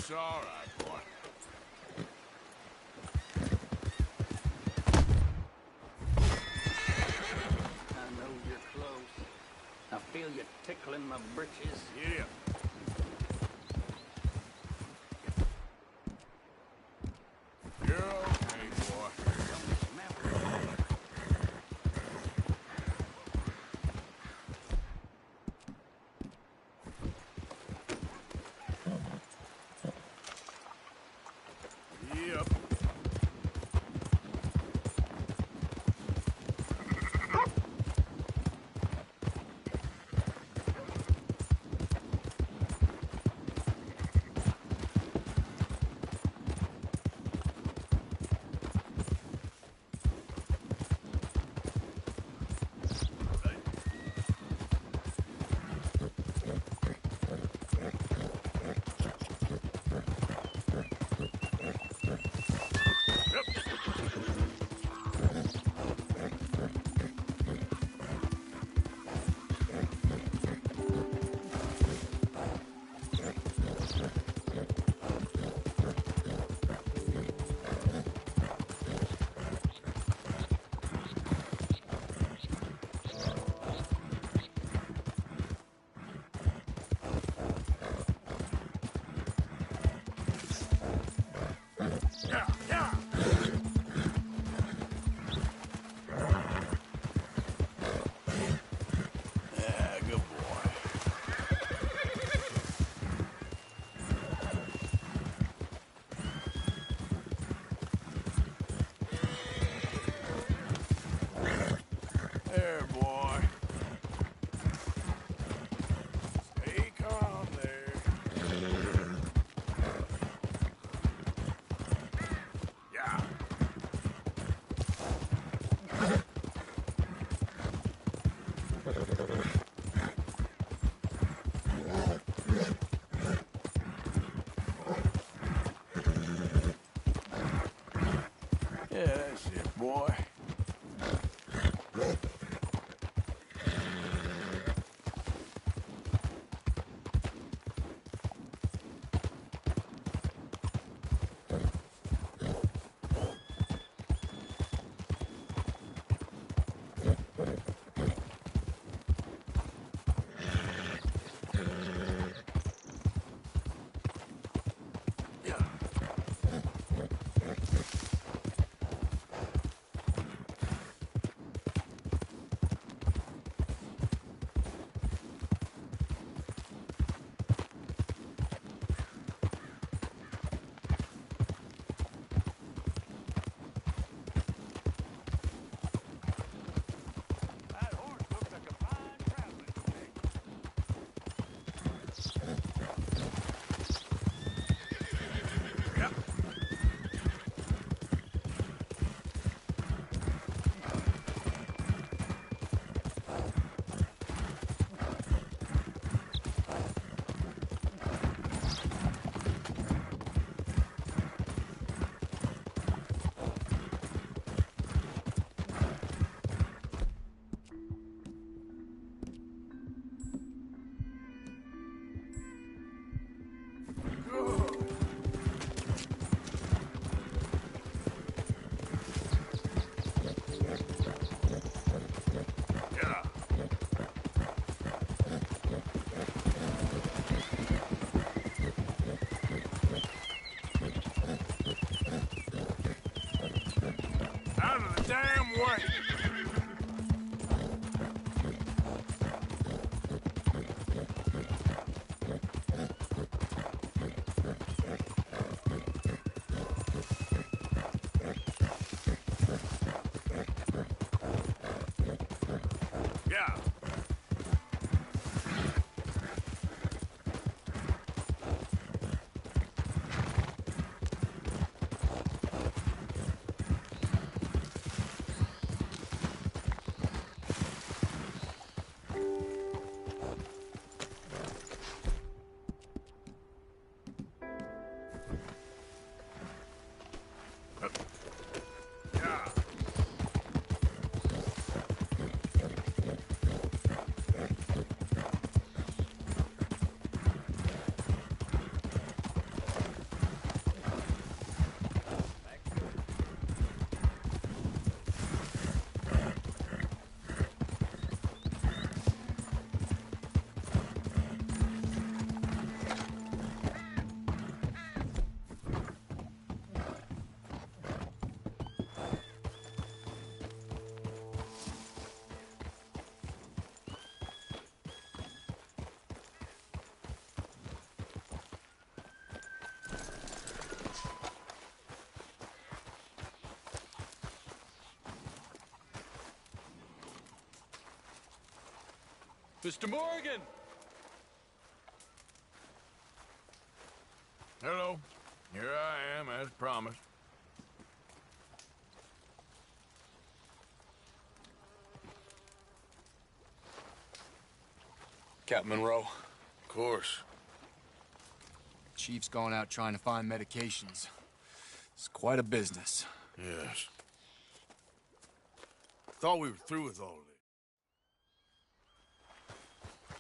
It's all right, boy. I know you're close. I feel you tickling my britches. Yeah. You're okay, boy. Yep. Yeah, good boy. There, boy. Stay calm there. Yeah. Yeah, that's it, boy. Yeah. That horse looks like a fine traveling today. Yep. Good. Yeah. Out of the damn way. Yeah. Yeah. Mr. Morgan! Hello. Here I am, as promised. Captain Monroe. Of course. Chief's gone out trying to find medications. It's quite a business. Yes. Thought we were through with all of this.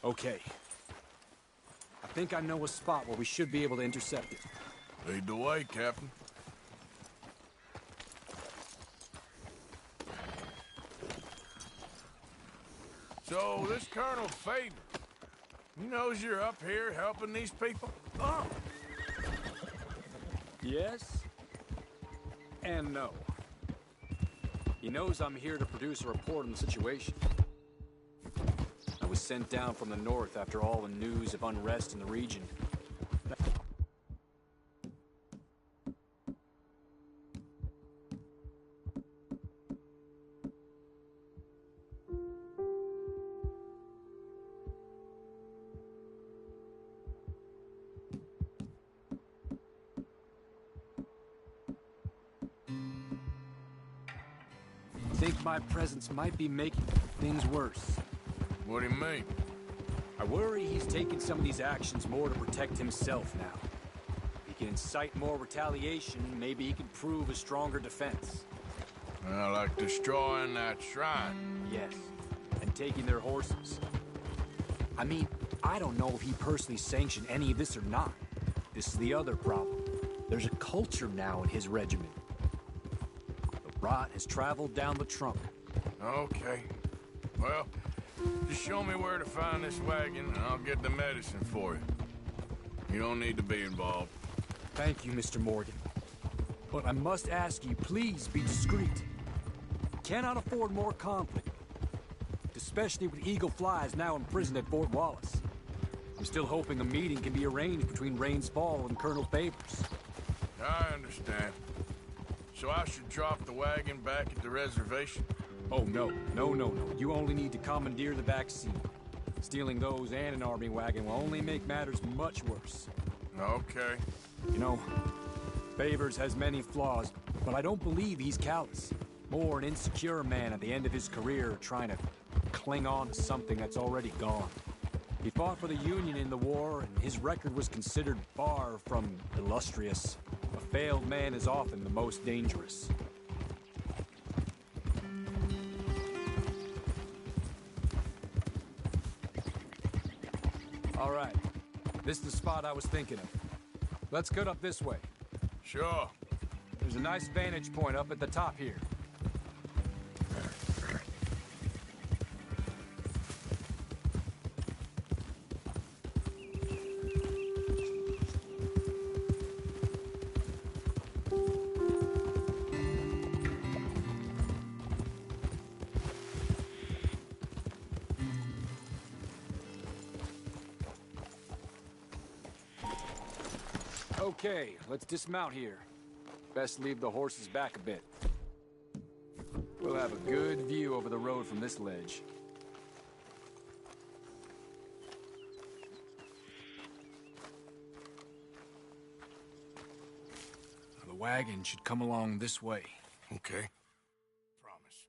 Okay. I think I know a spot where we should be able to intercept it. Lead the way, Captain. So, this Colonel Faber, he knows you're up here helping these people? Oh! Yes? And no. He knows I'm here to produce a report on the situation. I was sent down from the north after all the news of unrest in the region. I think my presence might be making things worse. What do you mean? I worry he's taking some of these actions more to protect himself now. If he can incite more retaliation, maybe he can prove a stronger defense. Well, like destroying that shrine. Yes, and taking their horses. I mean, I don't know if he personally sanctioned any of this or not. This is the other problem. There's a culture now in his regiment. The rot has traveled down the trunk. Okay. Well, just show me where to find this wagon, and I'll get the medicine for you. You don't need to be involved. Thank you, Mr. Morgan. But I must ask you, please be discreet. Cannot afford more conflict. Especially with Eagle Flies now imprisoned at Fort Wallace. I'm still hoping a meeting can be arranged between Rains Fall and Colonel Favors. I understand. So I should drop the wagon back at the reservation? Oh, no. No. You only need to commandeer the back seat. Stealing those and an army wagon will only make matters much worse. Okay. You know, Favors has many flaws, but I don't believe he's callous. More an insecure man at the end of his career trying to cling on to something that's already gone. He fought for the Union in the war, and his record was considered far from illustrious. A failed man is often the most dangerous. All right. This is the spot I was thinking of. Let's cut up this way. Sure. There's a nice vantage point up at the top here. Okay, let's dismount here. Best leave the horses back a bit. We'll have a good view over the road from this ledge. The wagon should come along this way. Okay. Promise.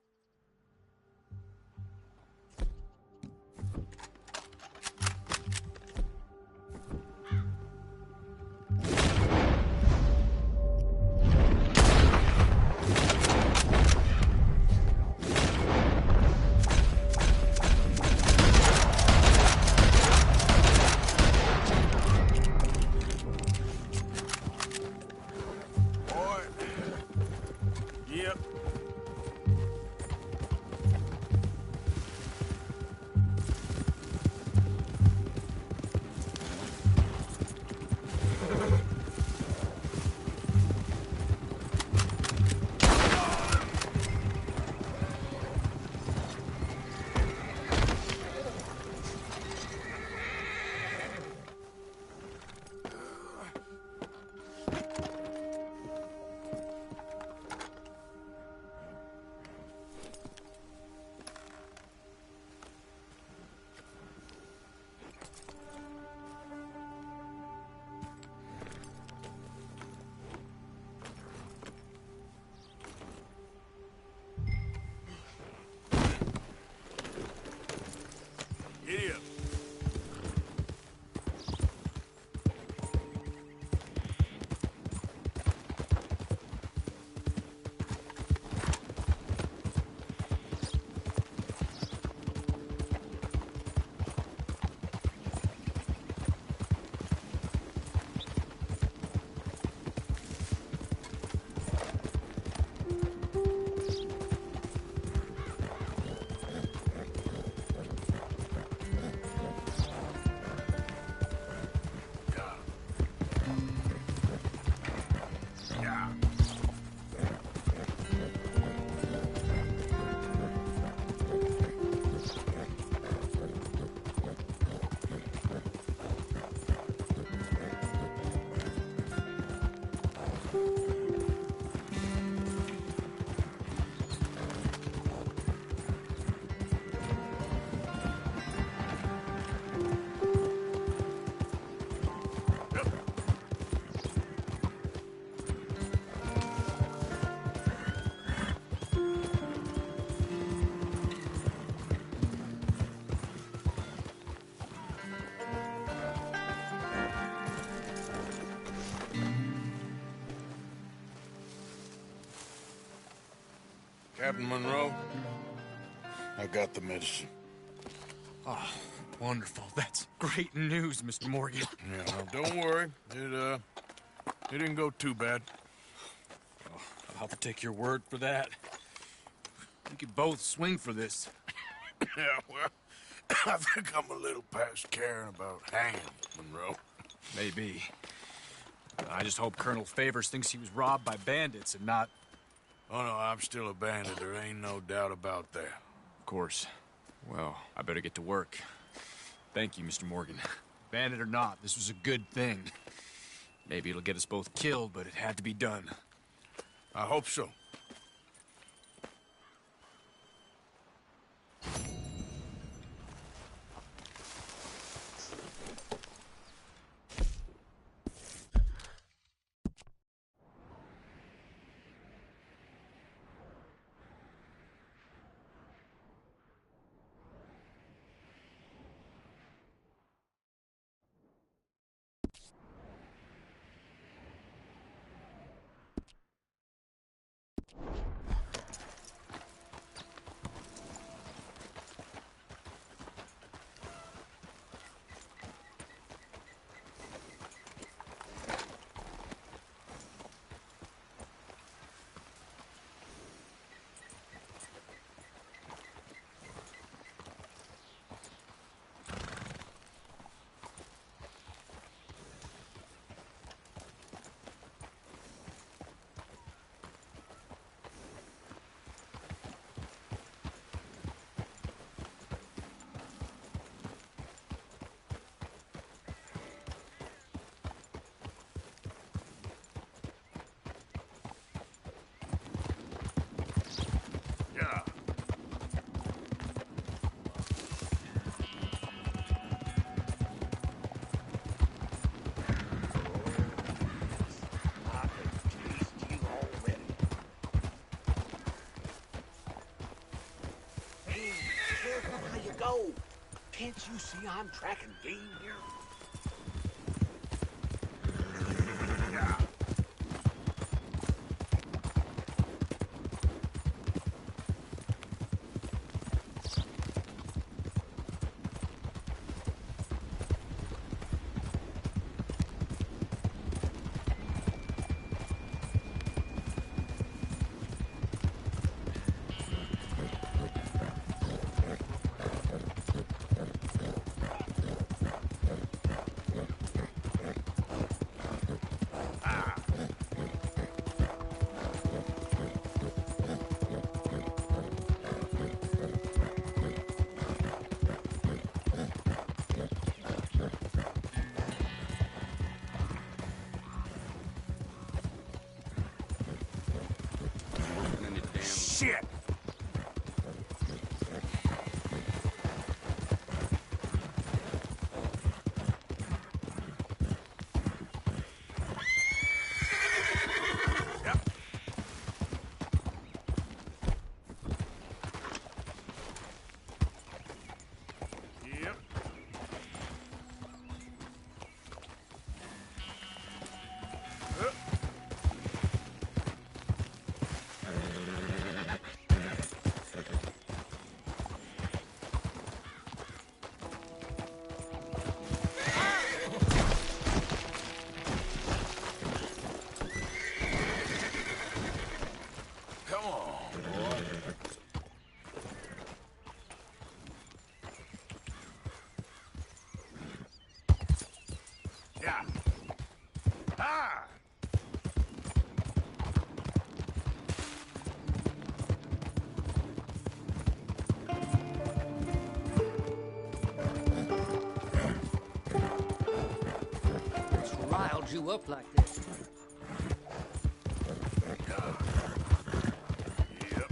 Yep, Captain Monroe. I got the medicine. Oh, wonderful. That's great news, Mr. Morgan. Yeah, well, don't worry. It didn't go too bad. Oh, I'll have to take your word for that. We could both swing for this. Yeah, well, I think I'm a little past caring about hanging, Monroe. Maybe. I just hope Colonel Favors thinks he was robbed by bandits and not... Oh, no, I'm still a bandit. There ain't no doubt about that. Of course. Well, I better get to work. Thank you, Mr. Morgan. Bandit or not, this was a good thing. Maybe it'll get us both killed, but it had to be done. I hope so. Yeah. I could taste you already. Hey, careful how you go. Can't you see I'm tracking game here? Shit! Yep. Come on, boy. Yeah. Ah! What's riled you up like this? Yep.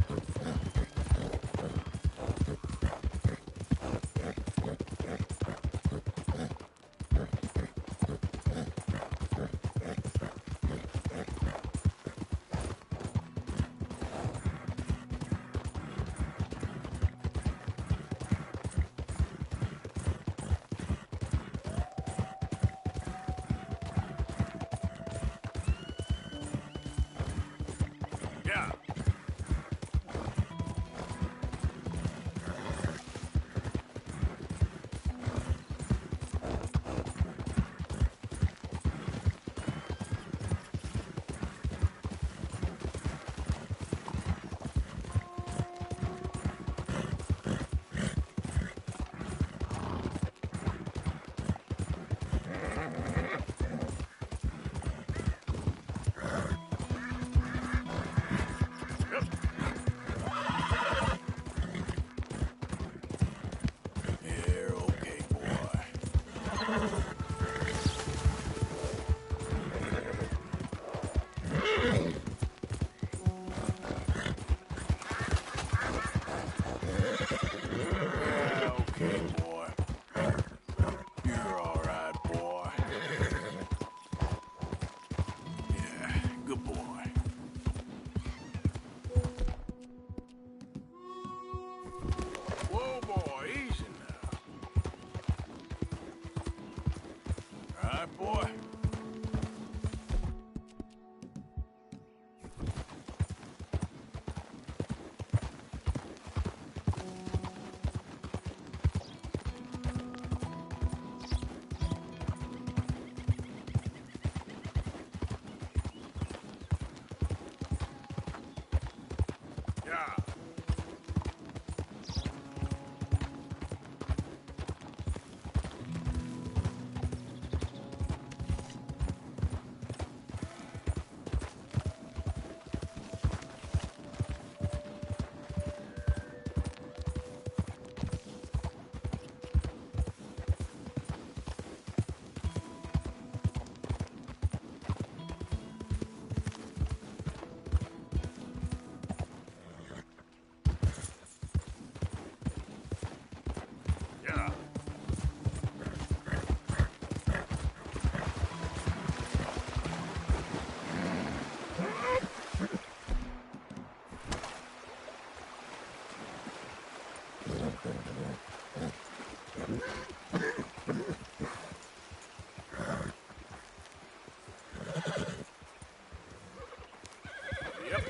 Yeah, okay, boy. You're all right, boy. Yeah, good boy. Whoa, boy, easy now. All right, boy. Yeah. Yeah. Yep.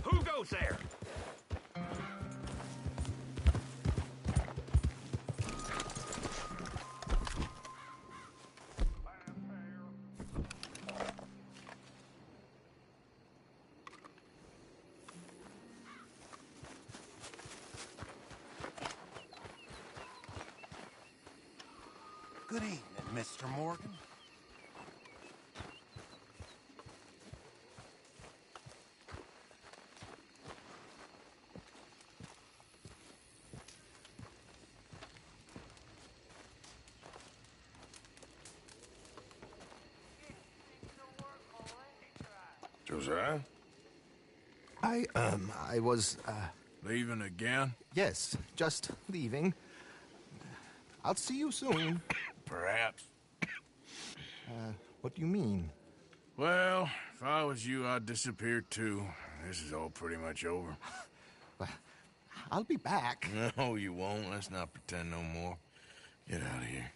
Who goes there? Good evening, Mr. Morgan. Josiah? I was, Leaving again? yes, just leaving. I'll see you soon. Perhaps. What do you mean? Well, if I was you, I'd disappear too. This is all pretty much over. I'll be back. No, you won't. Let's not pretend no more. Get out of here.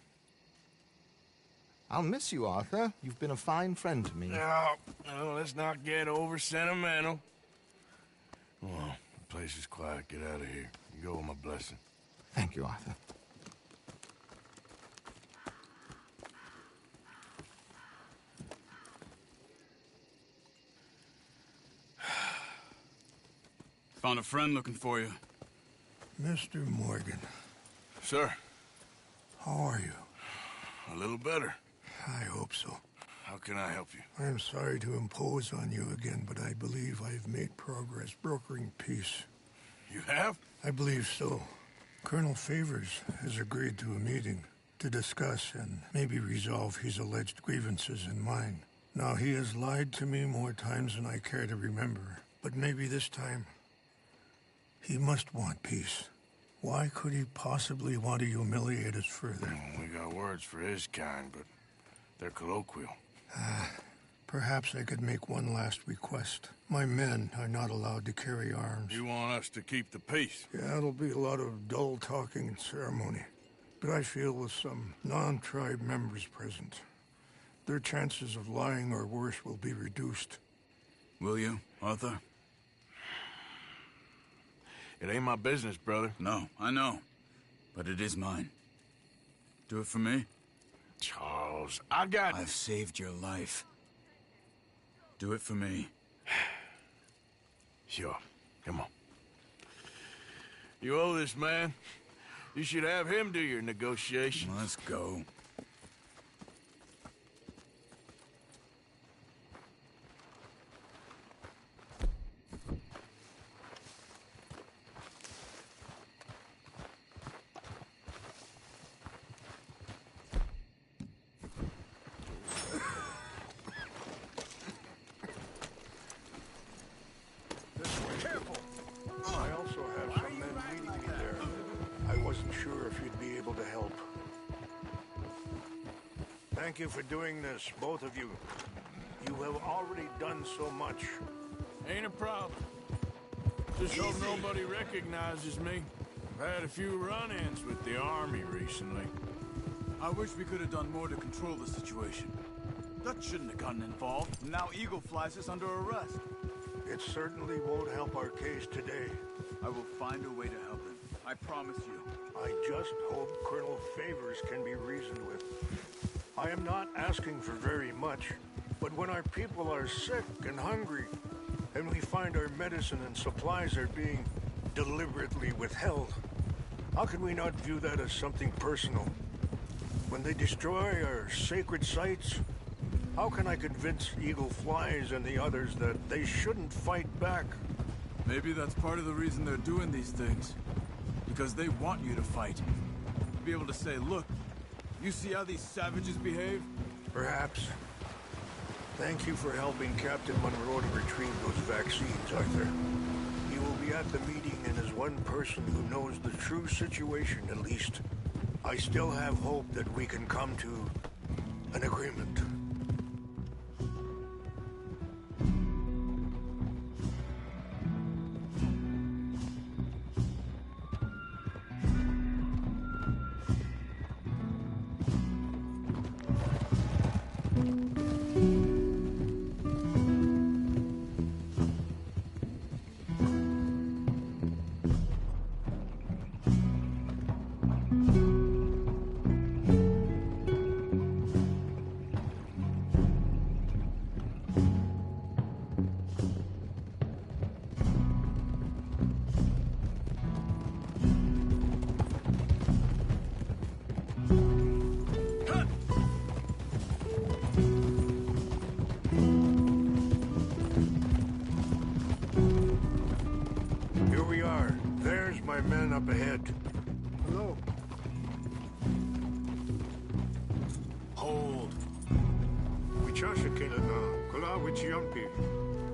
I'll miss you, Arthur. You've been a fine friend to me. No, let's not get over sentimental. Come on, the place is quiet. Get out of here. You go with my blessing. Thank you, Arthur. Found a friend looking for you. Mr. Morgan, Sir, how are you? a little better. I hope so. How can I help you? I am sorry to impose on you again, but I believe I have made progress brokering peace. You have? I believe so. Colonel Favors has agreed to a meeting to discuss and maybe resolve his alleged grievances and mine. Now, he has lied to me more times than I care to remember, but maybe this time he must want peace. Why could he possibly want to humiliate us further? We got words for his kind, but they're colloquial. Perhaps I could make one last request. My men are not allowed to carry arms. You want us to keep the peace? Yeah, it'll be a lot of dull talking and ceremony. But I feel with some non-tribe members present, their chances of lying or worse will be reduced. Will you, Arthur? It ain't my business, brother. No, I know. But it is mine. Do it for me? Charles, I got... I've saved your life. Do it for me. Sure. Come on. You owe this man. You should have him do your negotiations. Let's go. I also have some men meeting me there. I wasn't sure if you'd be able to help. Thank you for doing this, both of you. You have already done so much. Ain't a problem. Just hope nobody recognizes me. I've had a few run-ins with the army recently. I wish we could have done more to control the situation. Dutch shouldn't have gotten involved. Now Eagle flies us under arrest. It certainly won't help our case today. I will find a way to help him. I promise you. I just hope Colonel Favors can be reasoned with. I am not asking for very much, but when our people are sick and hungry, and we find our medicine and supplies are being deliberately withheld, how can we not view that as something personal? When they destroy our sacred sites, how can I convince Eagle Flies and the others that they shouldn't fight back? Maybe that's part of the reason they're doing these things. Because they want you to fight. To be able to say, look, you see how these savages behave? Perhaps. Thank you for helping Captain Monroe to retrieve those vaccines, Arthur. He will be at the meeting and is one person who knows the true situation, at least. I still have hope that we can come to an agreement. Here we are. There's my men up ahead. Hello. Hold. Wichashakina na kula wichiampi.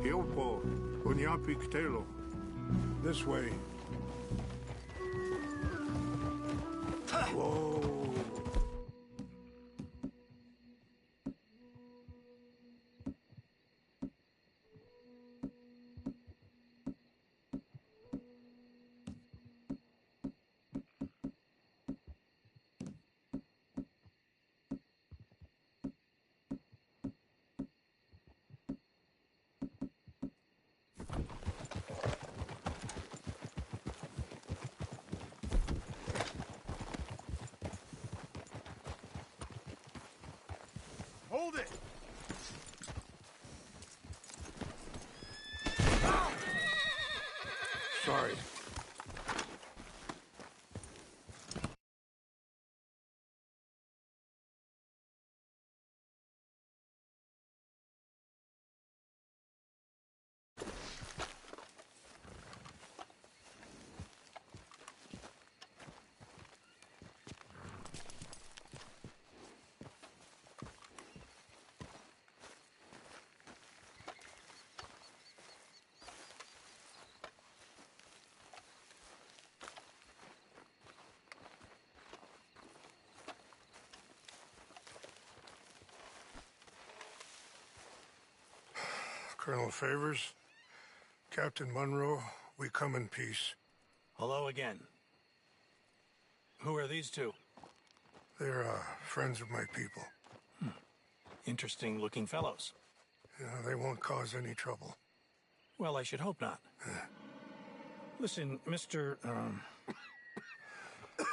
Hilpo unyapi ktelo. This way. Whoa. Hold it! Sorry. Colonel Favors, Captain Monroe, we come in peace. Hello again. Who are these two? They're friends of my people. Interesting looking fellows. They won't cause any trouble. Well, I should hope not. Listen, Mr.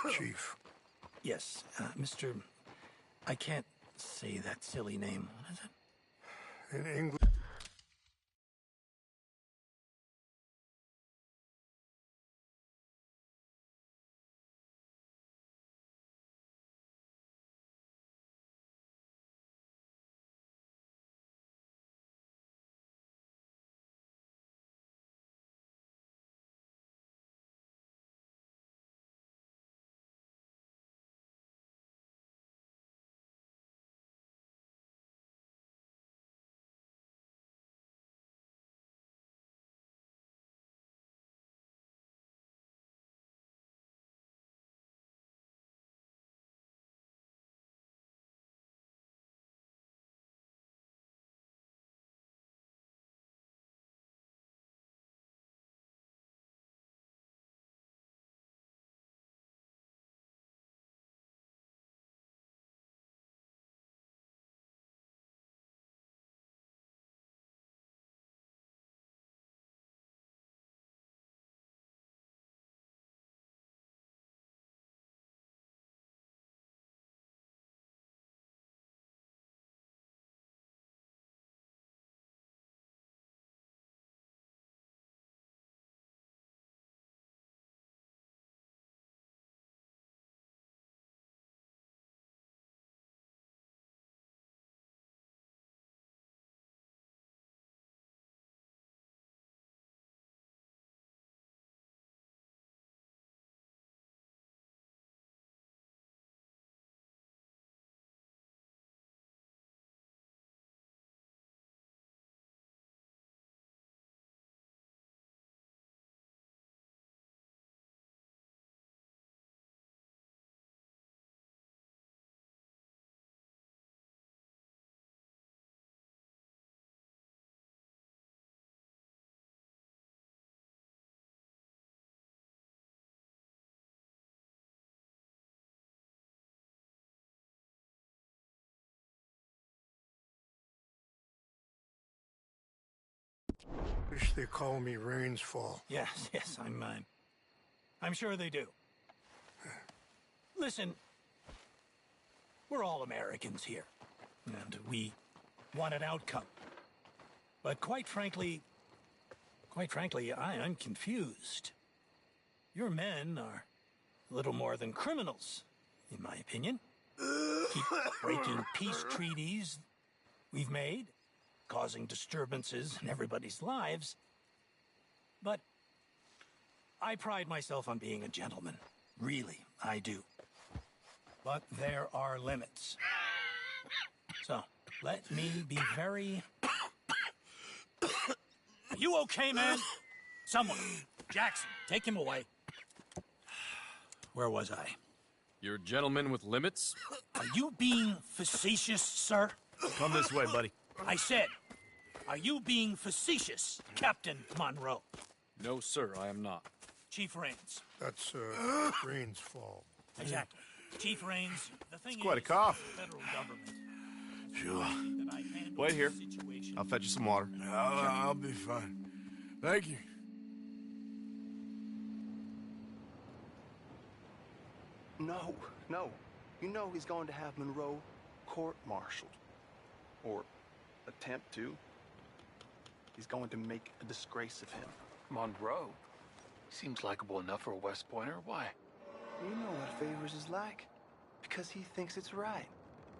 Chief. Yes, Mr. I can't say that silly name. What is it? In English. Wish they call me Rainsfall. Yes, I'm sure they do. Listen, we're all Americans here, and we want an outcome. But quite frankly, I'm confused. Your men are a little more than criminals, in my opinion. Keep breaking peace treaties we've made, causing disturbances in everybody's lives. But I pride myself on being a gentleman. Really, I do. But there are limits. So, let me be very... Are you okay, man? Someone. Jackson, take him away. Where was I? You're a gentleman with limits? Are you being facetious, sir? Come this way, buddy. I said, are you being facetious, Captain Monroe? No, sir, I am not. Chief Rains. That's, Rainsfall. Exactly. Chief Rains, the thing It's quite a is, cough. the federal government... Sure. that I handle Wait here. the situation. I'll fetch you some water. I'll be fine. Thank you. No. You know he's going to have Monroe court-martialed. Or attempt to. He's going to make a disgrace of him. Monroe? Seems likable enough for a West Pointer. Why? You know what Favors is like. Because he thinks it's right.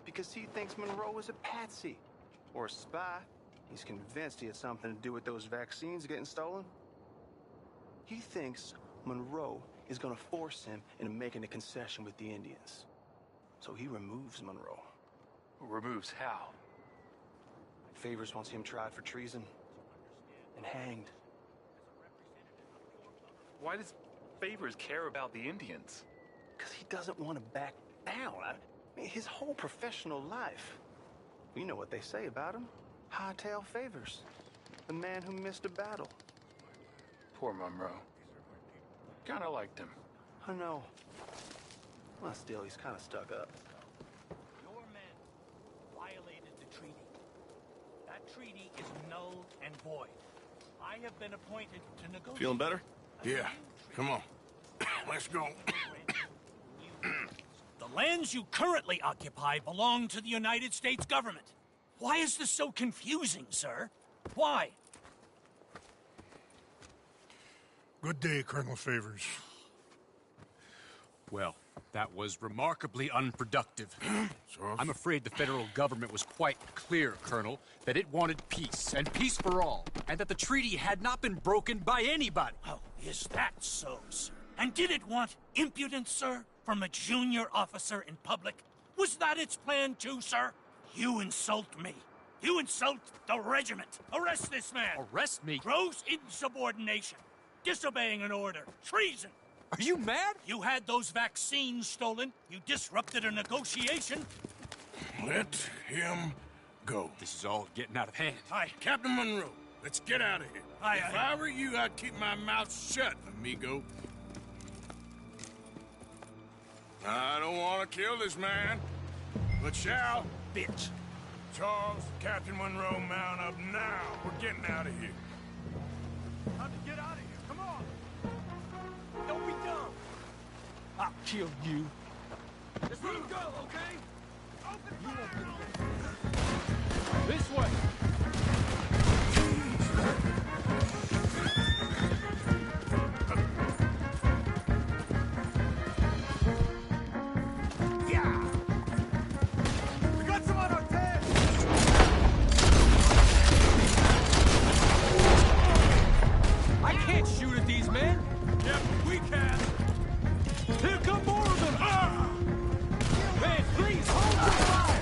Because he thinks Monroe is a patsy. Or a spy. He's convinced he had something to do with those vaccines getting stolen. He thinks Monroe is gonna force him into making a concession with the Indians. So he removes Monroe. Removes how? Favors wants him tried for treason. And hanged. Why does Favors care about the Indians? Because he doesn't want to back down. I mean, his whole professional life. You know what they say about him. Hightail Favors. The man who missed a battle. Poor Monroe. Kinda liked him. I know. Well, still, he's kind of stuck up. Your men violated the treaty. That treaty is null and void. I have been appointed to negotiate. Feeling better? Yeah, come on. Let's go. The lands you currently occupy belong to the United States government. Why is this so confusing, sir? Why? Good day, Colonel Favors. Well, that was remarkably unproductive. Charles? I'm afraid the federal government was quite clear, Colonel, that it wanted peace, and peace for all, and that the treaty had not been broken by anybody. Oh, is that so, sir? And did it want impudence, sir, from a junior officer in public? Was that its plan too, sir? You insult me. You insult the regiment. Arrest this man. Arrest me? Gross insubordination. Disobeying an order. Treason. Are you mad? You had those vaccines stolen. You disrupted a negotiation. Let him go. This is all getting out of hand. Captain Monroe, let's get out of here. If I were you, I'd keep my mouth shut, amigo. I don't want to kill this man, but shall. Bitch. Charles, Captain Monroe, mount up now. We're getting out of here. Time to get out of here. Come on. Don't be dumb. I'll kill you. Just let him go, okay? Open fire. This way! We got some on our tail! I can't shoot at these men! Yeah, but we can! Here come more of them! Man, please, hold your fire!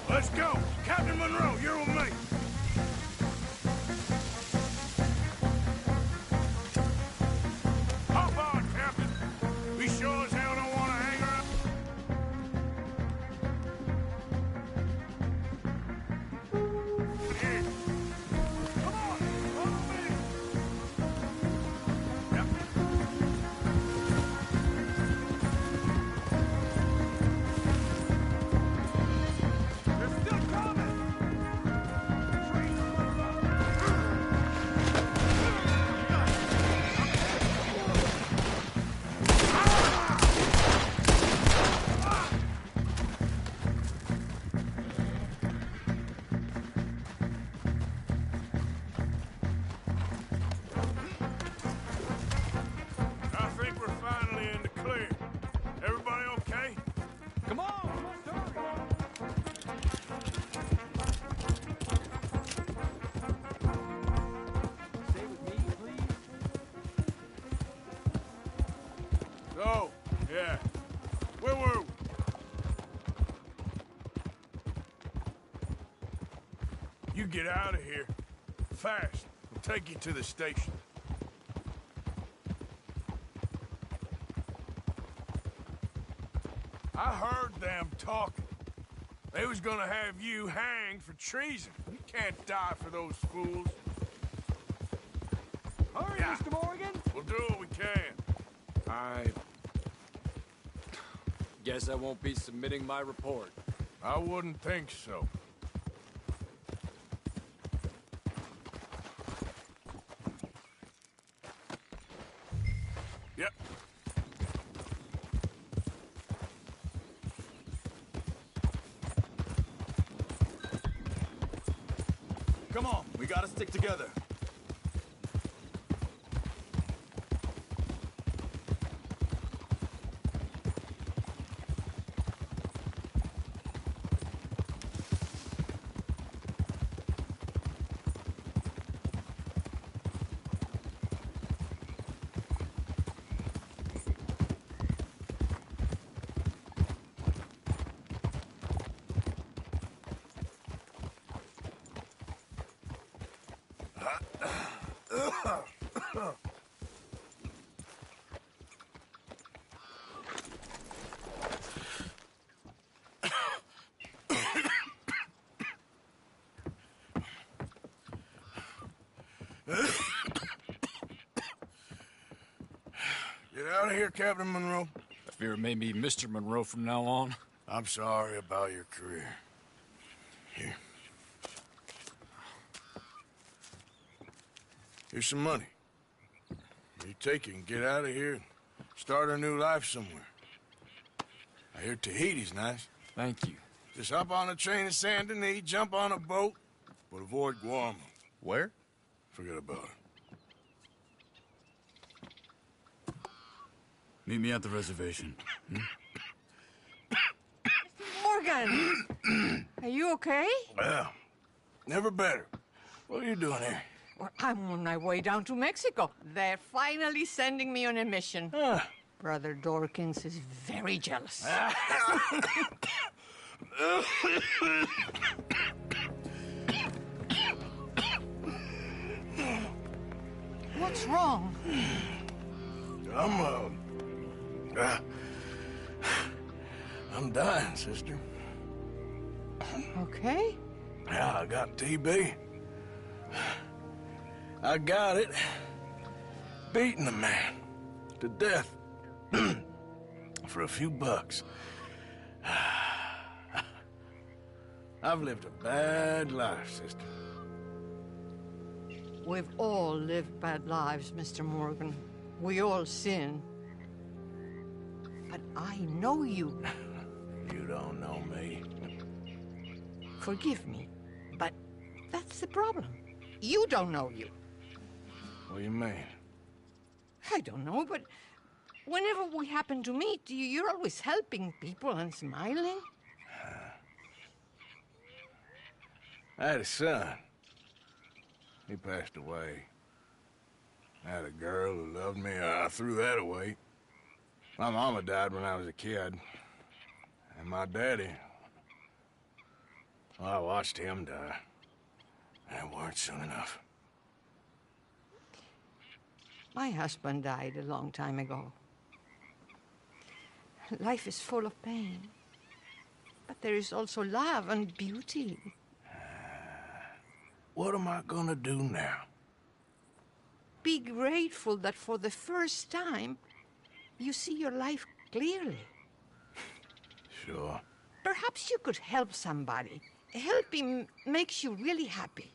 Let's go! Captain Monroe, you're with me! Hop on, Captain! We sure as hell don't want to hang around. Here. Come on! Follow me! Yep. They're still coming! I think we're finally in the clear. Everybody okay? Come on! Let's hurry! Stay with me, please. So, yeah. Where were we? You get out of here. Fast. We'll take you to the station. I heard them talking. They was gonna have you hanged for treason. You can't die for those fools. Hurry, Yeah. Mr. Morgan! We'll do what we can. I guess I won't be submitting my report. I wouldn't think so. Yep. Come on, we gotta stick together. Get out of here, Captain Monroe. I fear it may be Mr. Monroe from now on. I'm sorry about your career. Here. Here's some money. You take it and get out of here and start a new life somewhere. I hear Tahiti's nice. Thank you. Just hop on a train to Saint Denis, jump on a boat, but avoid Guam. Where? Forget about it. Meet me at the reservation. Morgan! Are you okay? Well, never better. What are you doing here? Well, I'm on my way down to Mexico. They're finally sending me on a mission. Brother Dorkins is very jealous. What's wrong? I'm dying, sister. Okay. Yeah, I got TB. I got it. Beating a man to death for a few bucks. I've lived a bad life, sister. We've all lived bad lives, Mr. Morgan. We all sin. But I know you. You don't know me. Forgive me, but that's the problem. You don't know you. What do you mean? I don't know, but whenever we happen to meet, you're always helping people and smiling. I had a son. He passed away. I had a girl who loved me. I threw that away. My mama died when I was a kid. And my daddy... well, I watched him die. And it weren't soon enough. My husband died a long time ago. Life is full of pain. But there is also love and beauty. What am I gonna do now? Be grateful that for the first time, you see your life clearly. Sure. Perhaps you could help somebody. Helping makes you really happy.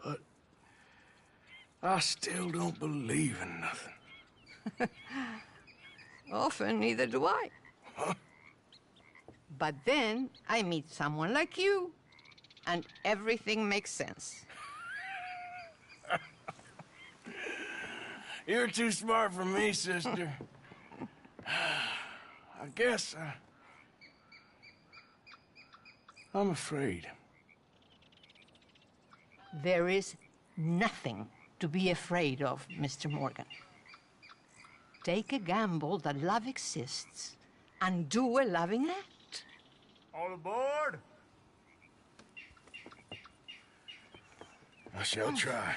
But I still don't believe in nothing. Often, neither do I. Huh? But then I meet someone like you, and everything makes sense. You're too smart for me, sister. I guess I'm afraid. There is nothing to be afraid of, Mr. Morgan. Take a gamble that love exists and do a loving act. All aboard! I shall try.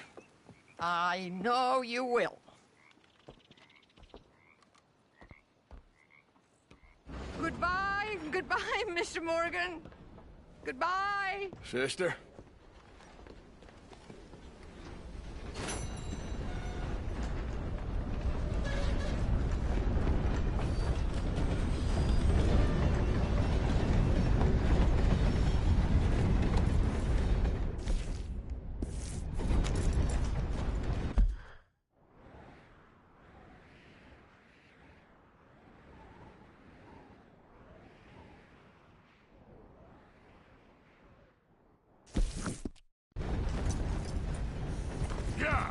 I know you will. Goodbye, goodbye, Mr. Morgan. Goodbye. Sister? Yeah!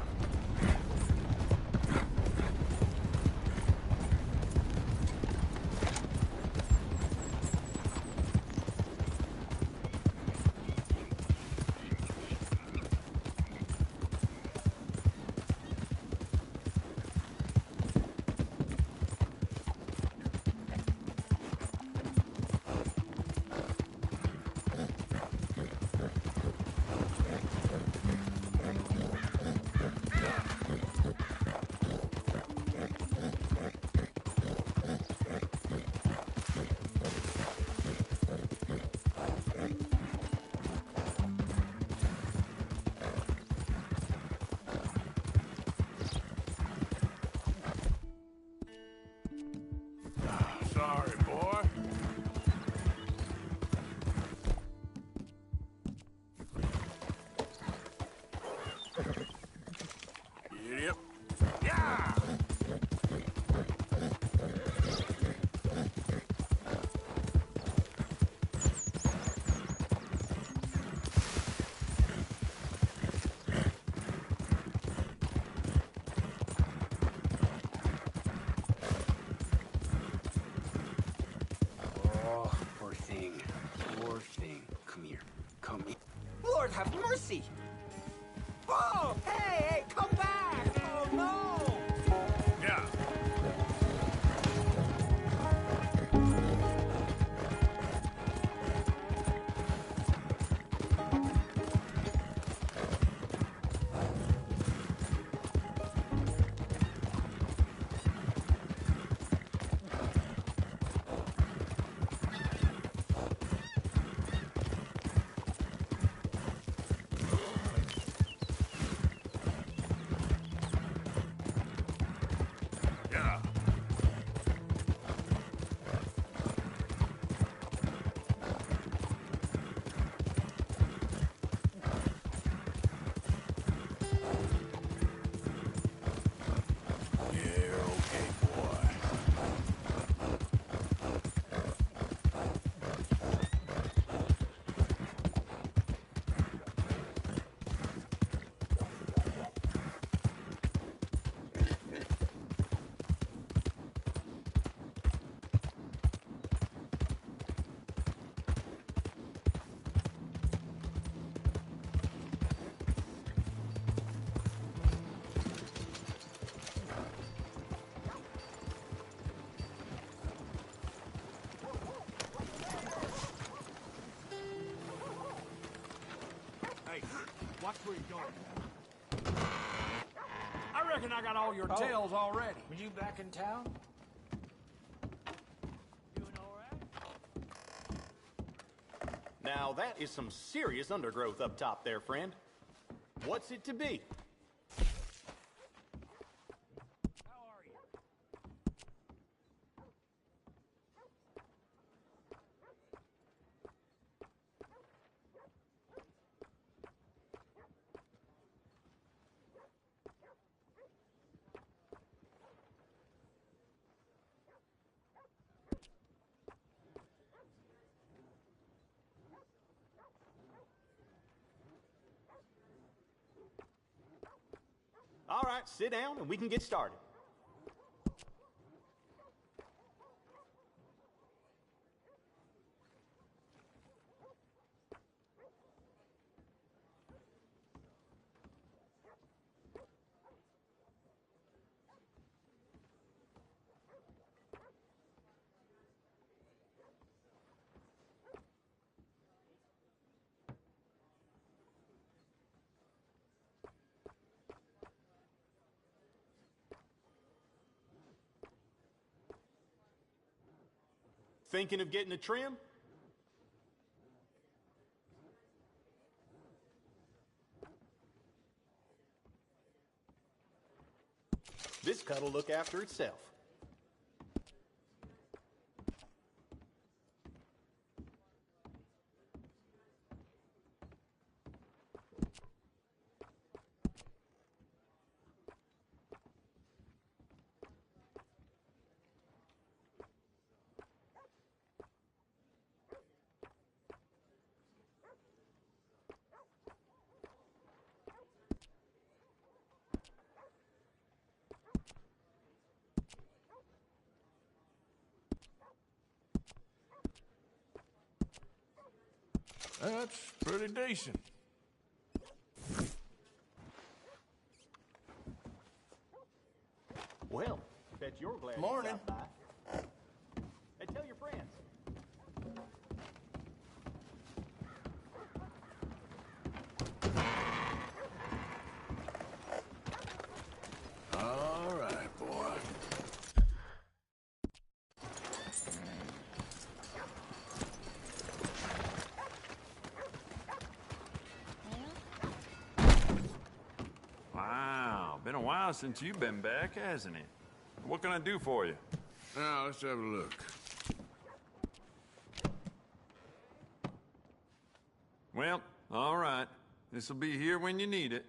Sorry, boy. Yep. Yeah! Oh, poor thing. Poor thing. Come here. Come here. Lord have mercy! Oh, hey, come back! Oh, no! Yeah. Watch where you're going. I reckon I got all your tails already. Were you back in town? Doing all right? Now that is some serious undergrowth up top there, friend. What's it to be? All right, sit down and we can get started. Thinking of getting a trim? This cut'll look after itself. That's pretty decent. Well, bet you're glad. Morning. You stopped by. Hey, tell your friends. All right, boy. Wow, been a while since you've been back, hasn't it? What can I do for you? Now, let's have a look. Well, all right. This'll be here when you need it.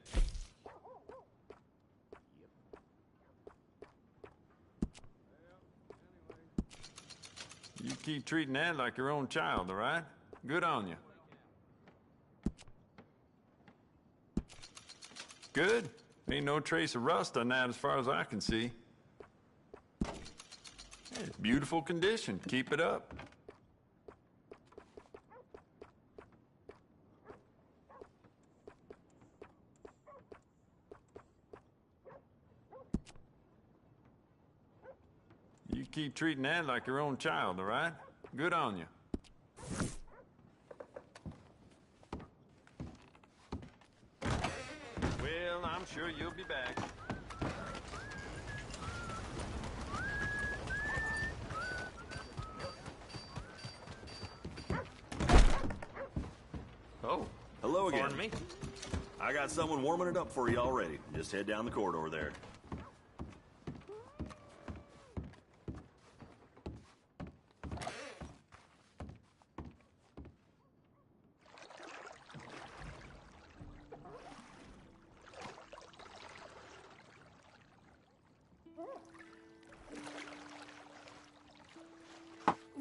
You keep treating that like your own child, all right? Good on you. Good. Ain't no trace of rust on that as far as I can see. It's beautiful condition. Keep it up. You keep treating that like your own child, all right? Good on you. Well, I'm sure you'll be back. Oh, hello again. Pardon me? I got someone warming it up for you already. Just head down the corridor there.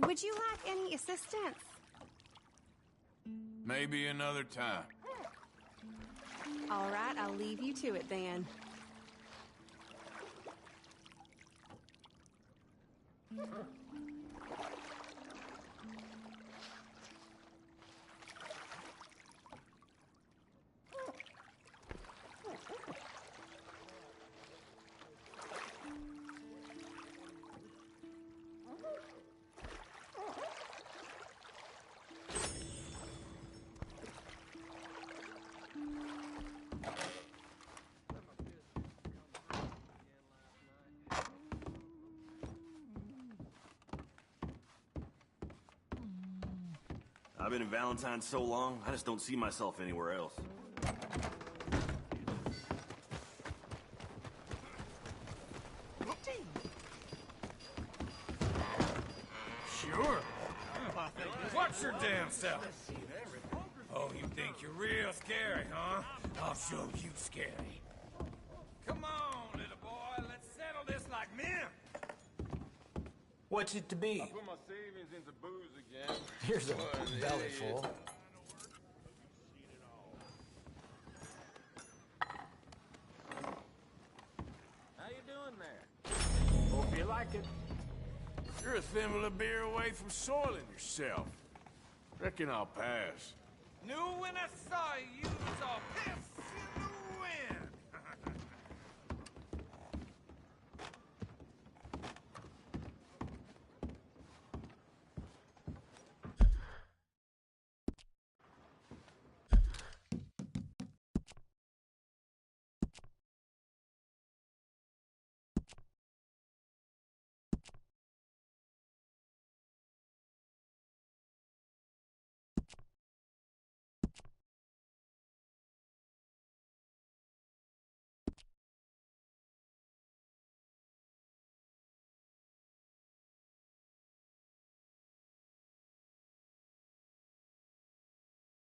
Would you like any assistance? Maybe another time. All right, I'll leave you to it then. I've been in Valentine so long, I just don't see myself anywhere else. Sure. Watch your damn self. Oh, you think you're real scary, huh? I'll show you scary. Come on, little boy. Let's settle this like men. What's it to be? I put my savings into booze again. Here's a belly full. How you doing there? Hope you like it. You're a thimble of beer away from soiling yourself. Reckon I'll pass. Knew when I saw you, you was all pissed.